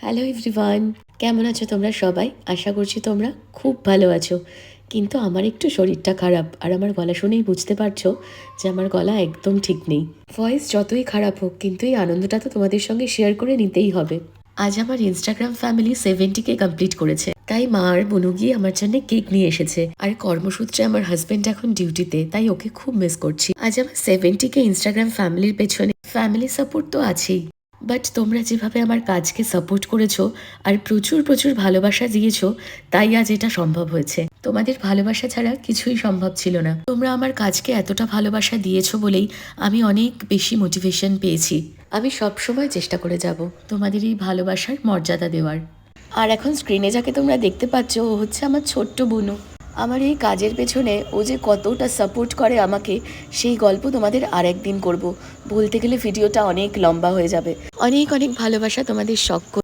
Hello everyone, কেমন আছো তোমরা সবাই? আশা করছি তোমরা খুব ভালো আছো। কিন্তু আমার একটু শরীরটা খারাপ, আর আমার গলা শুনেই বুঝতে পারছো যে আমার গলা একদম ঠিক নেই। ভয়েস যতই খারাপ হোক, কিন্তু এই আনন্দটা তো তোমাদের সঙ্গে শেয়ার করে নিতেই হবে। আজ আমার ইনস্টাগ্রাম ফ্যামিলি 70K কমপ্লিট করেছে, তাই মা আর বোনু গিয়ে আমার জন্য কেক নিয়ে এসেছে। আর কর্মসূত্রে আমার হাজবেন্ড এখন ডিউটিতে, তাই ওকে খুব মিস করছি। আজ আমার 70K ইনস্টাগ্রাম ফ্যামিলির পেছনে ফ্যামিলি সাপোর্ট তো আছেই, বাট তোমরা যেভাবে আমার কাজকে সাপোর্ট করেছো আর প্রচুর প্রচুর ভালোবাসা দিয়েছো, তাই আজ এটা সম্ভব হয়েছে। তোমাদের ভালোবাসা ছাড়া কিছুই সম্ভব ছিল না। তোমরা আমার কাজকে এতটা ভালোবাসা দিয়েছো বলেই আমি অনেক বেশি মোটিভেশন পেয়েছি। আমি সব সময় চেষ্টা করে যাব তোমাদের এই ভালোবাসার মর্যাদা দেওয়ার। আর এখন স্ক্রিনে যাকে তোমরা দেখতে পাচ্ছ, ও হচ্ছে আমার ছোট্ট বোনু। আমার এই কাজের পেছনে ও যে কতটা সাপোর্ট করে আমাকে, সেই গল্প তোমাদের আর একদিন করব। বলতে গেলে ভিডিওটা অনেক লম্বা হয়ে যাবে। অনেক অনেক ভালোবাসা তোমাদের সকল।